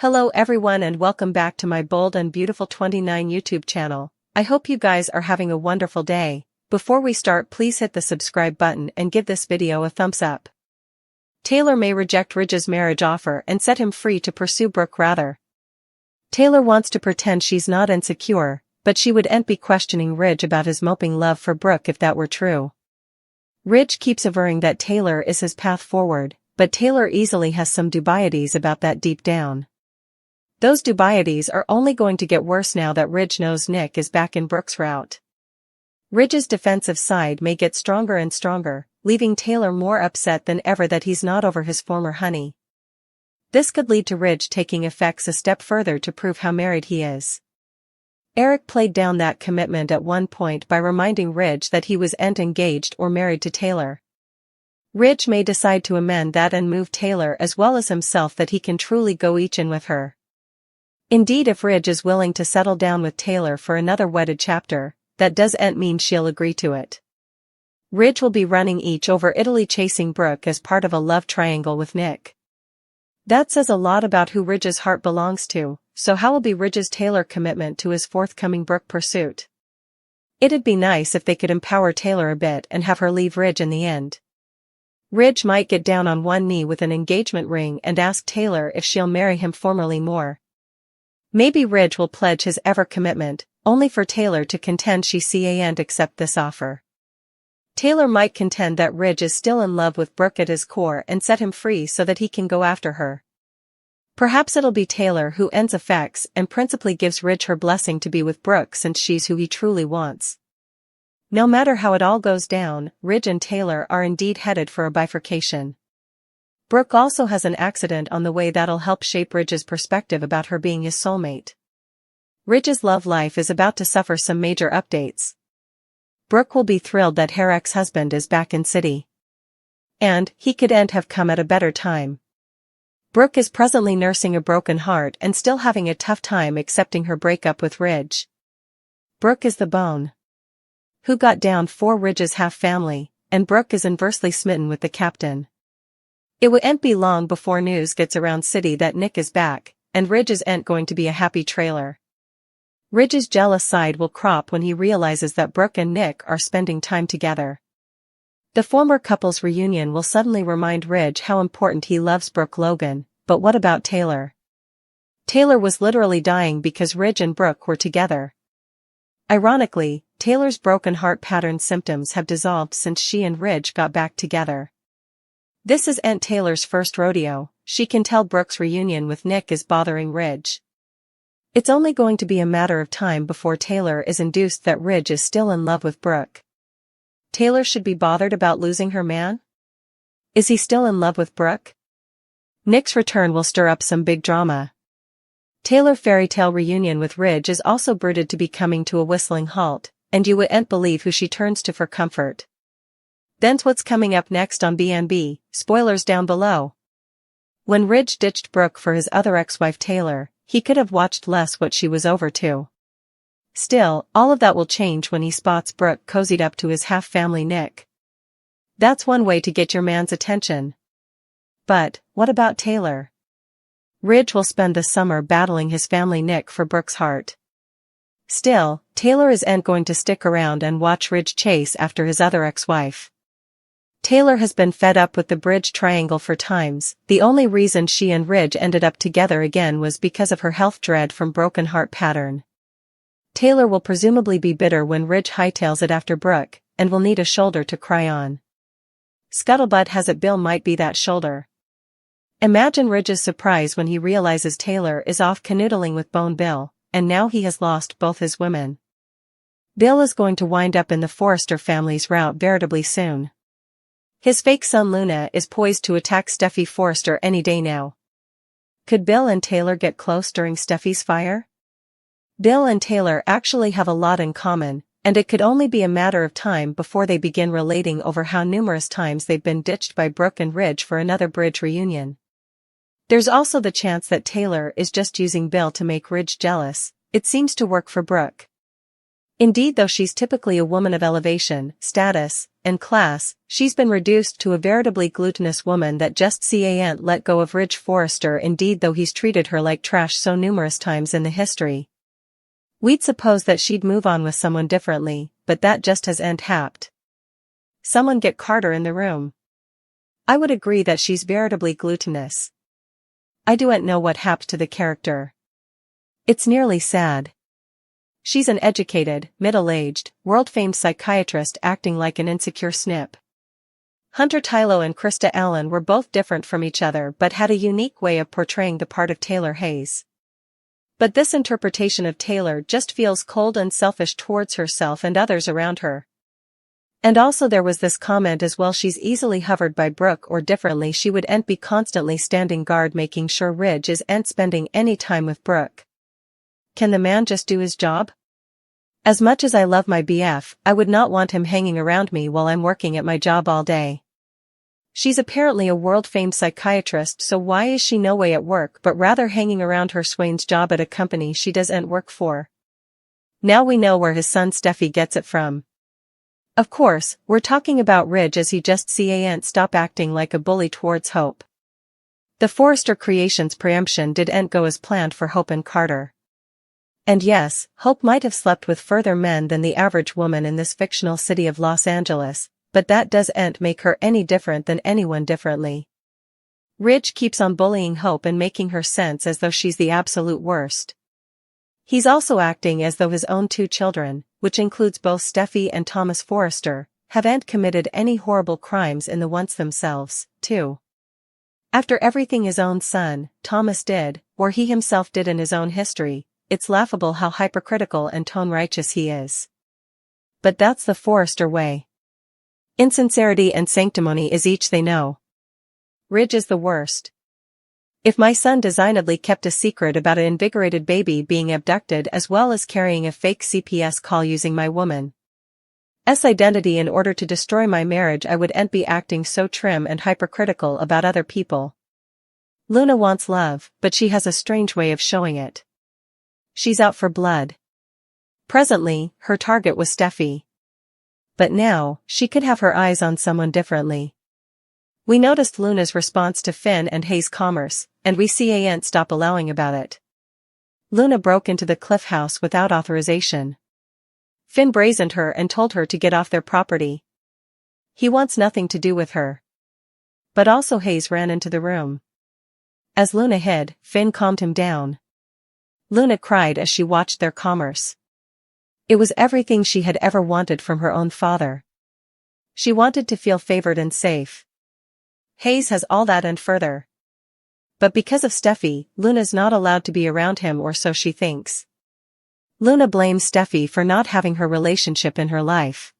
Hello everyone and welcome back to my Bold and Beautiful 29 YouTube channel. I hope you guys are having a wonderful day. Before we start, please hit the subscribe button and give this video a thumbs up. Taylor may reject Ridge's marriage offer and set him free to pursue Brooke rather. Taylor wants to pretend she's not insecure, but she wouldn't be questioning Ridge about his moping love for Brooke if that were true. Ridge keeps averring that Taylor is his path forward, but Taylor easily has some dubieties about that deep down. Those dubieties are only going to get worse now that Ridge knows Nick is back in Brooke's route. Ridge's defensive side may get stronger and stronger, leaving Taylor more upset than ever that he's not over his former honey. This could lead to Ridge taking effects a step further to prove how married he is. Eric played down that commitment at one point by reminding Ridge that he wasn't engaged or married to Taylor. Ridge may decide to amend that and move Taylor as well as himself that he can truly go each in with her. Indeed, if Ridge is willing to settle down with Taylor for another wedded chapter, that doesn't mean she'll agree to it. Ridge will be running each over Italy chasing Brooke as part of a love triangle with Nick. That says a lot about who Ridge's heart belongs to, so how will be Ridge's Taylor commitment to his forthcoming Brooke pursuit? It'd be nice if they could empower Taylor a bit and have her leave Ridge in the end. Ridge might get down on one knee with an engagement ring and ask Taylor if she'll marry him formally more. Maybe Ridge will pledge his ever commitment, only for Taylor to contend she can't accept this offer. Taylor might contend that Ridge is still in love with Brooke at his core and set him free so that he can go after her. Perhaps it'll be Taylor who ends effects and principally gives Ridge her blessing to be with Brooke since she's who he truly wants. No matter how it all goes down, Ridge and Taylor are indeed headed for a bifurcation. Brooke also has an accident on the way that'll help shape Ridge's perspective about her being his soulmate. Ridge's love life is about to suffer some major updates. Brooke will be thrilled that her ex-husband is back in city. And he couldn't have come at a better time. Brooke is presently nursing a broken heart and still having a tough time accepting her breakup with Ridge. Brooke is the bone who got down for Ridge's half-family, and Brooke is inversely smitten with the captain. It won't be long before news gets around city that Nick is back, and Ridge isn't going to be a happy trailer. Ridge's jealous side will crop when he realizes that Brooke and Nick are spending time together. The former couple's reunion will suddenly remind Ridge how important he loves Brooke Logan, but what about Taylor? Taylor was literally dying because Ridge and Brooke were together. Ironically, Taylor's broken heart pattern symptoms have dissolved since she and Ridge got back together. This isn't Taylor's first rodeo. She can tell Brooke's reunion with Nick is bothering Ridge. It's only going to be a matter of time before Taylor is induced that Ridge is still in love with Brooke. Taylor should be bothered about losing her man? Is he still in love with Brooke? Nick's return will stir up some big drama. Taylor fairy tale reunion with Ridge is also bruited to be coming to a whistling halt, and you wouldn't believe who she turns to for comfort. Then's what's coming up next on B&B, spoilers down below. When Ridge ditched Brooke for his other ex-wife Taylor, he could have watched less what she was over to. Still, all of that will change when he spots Brooke cozied up to his half-family Nick. That's one way to get your man's attention. But, what about Taylor? Ridge will spend the summer battling his family Nick for Brooke's heart. Still, Taylor isn't going to stick around and watch Ridge chase after his other ex-wife. Taylor has been fed up with the bridge triangle for times. The only reason she and Ridge ended up together again was because of her health dread from broken heart pattern. Taylor will presumably be bitter when Ridge hightails it after Brooke, and will need a shoulder to cry on. Scuttlebutt has it Bill might be that shoulder. Imagine Ridge's surprise when he realizes Taylor is off canoodling with Bone Bill, and now he has lost both his women. Bill is going to wind up in the Forrester family's route veritably soon. His fake son Luna is poised to attack Steffi Forrester any day now. Could Bill and Taylor get close during Steffi's fire? Bill and Taylor actually have a lot in common, and it could only be a matter of time before they begin relating over how numerous times they've been ditched by Brooke and Ridge for another bridge reunion. There's also the chance that Taylor is just using Bill to make Ridge jealous. It seems to work for Brooke. Indeed, though she's typically a woman of elevation, status, and class, she's been reduced to a veritably glutinous woman that just can't let go of Ridge Forrester, indeed, though he's treated her like trash so numerous times in the history. We'd suppose that she'd move on with someone differently, but that just has ain't happened. Someone get Carter in the room. I would agree that she's veritably glutinous. I don't know what happened to the character. It's nearly sad. She's an educated, middle-aged, world-famed psychiatrist acting like an insecure snip. Hunter Tylo and Krista Allen were both different from each other but had a unique way of portraying the part of Taylor Hayes. But this interpretation of Taylor just feels cold and selfish towards herself and others around her. And also there was this comment as well: she's easily hovered by Brooke, or differently, she would ain't be constantly standing guard making sure Ridge is ain't spending any time with Brooke. Can the man just do his job? As much as I love my BF, I would not want him hanging around me while I'm working at my job all day. She's apparently a world-famed psychiatrist, so why is she no way at work but rather hanging around her Swain's job at a company she doesn't work for? Now we know where his son Steffi gets it from. Of course, we're talking about Ridge, as he just can't stop acting like a bully towards Hope. The Forrester Creations preemption didn't go as planned for Hope and Carter. And yes, Hope might have slept with further men than the average woman in this fictional city of Los Angeles, but that doesn't make her any different than anyone differently. Ridge keeps on bullying Hope and making her sense as though she's the absolute worst. He's also acting as though his own two children, which includes both Steffi and Thomas Forrester, haven't committed any horrible crimes in the once themselves, too. After everything his own son, Thomas, did, or he himself did in his own history, it's laughable how hypercritical and tone-righteous he is. But that's the Forrester way. Insincerity and sanctimony is each they know. Ridge is the worst. If my son designedly kept a secret about an invigorated baby being abducted, as well as carrying a fake CPS call using my woman's identity in order to destroy my marriage, I wouldn't be acting so trim and hypercritical about other people. Luna wants love, but she has a strange way of showing it. She's out for blood. Presently, her target was Steffi. But now, she could have her eyes on someone differently. We noticed Luna's response to Finn and Hayes' commerce, and we can't stop allowing about it. Luna broke into the Cliff house without authorization. Finn brazened her and told her to get off their property. He wants nothing to do with her. But also Hayes ran into the room. As Luna hid, Finn calmed him down. Luna cried as she watched their commerce. It was everything she had ever wanted from her own father. She wanted to feel favored and safe. Hayes has all that and further. But because of Steffi, Luna's not allowed to be around him, or so she thinks. Luna blames Steffi for not having her relationship in her life.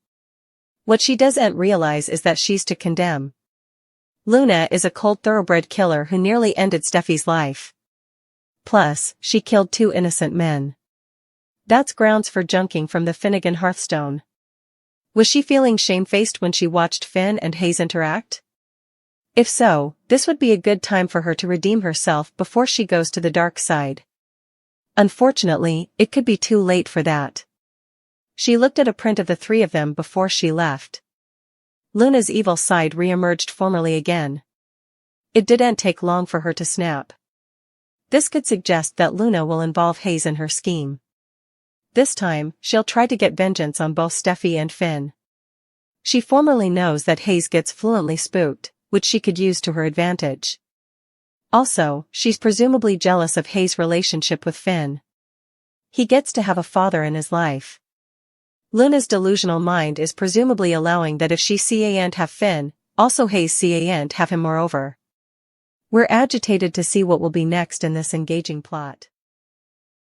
What she doesn't realize is that she's to condemn. Luna is a cold thoroughbred killer who nearly ended Steffi's life. Plus, she killed 2 innocent men. That's grounds for junking from the Finnegan Hearthstone. Was she feeling shamefaced when she watched Finn and Hayes interact? If so, this would be a good time for her to redeem herself before she goes to the dark side. Unfortunately, it could be too late for that. She looked at a print of the 3 of them before she left. Luna's evil side re-emerged formally again. It didn't take long for her to snap. This could suggest that Luna will involve Hayes in her scheme. This time, she'll try to get vengeance on both Steffi and Finn. She formerly knows that Hayes gets fluently spooked, which she could use to her advantage. Also, she's presumably jealous of Hayes' relationship with Finn. He gets to have a father in his life. Luna's delusional mind is presumably allowing that if she can't have Finn, also Hayes can't have him moreover. We're agitated to see what will be next in this engaging plot.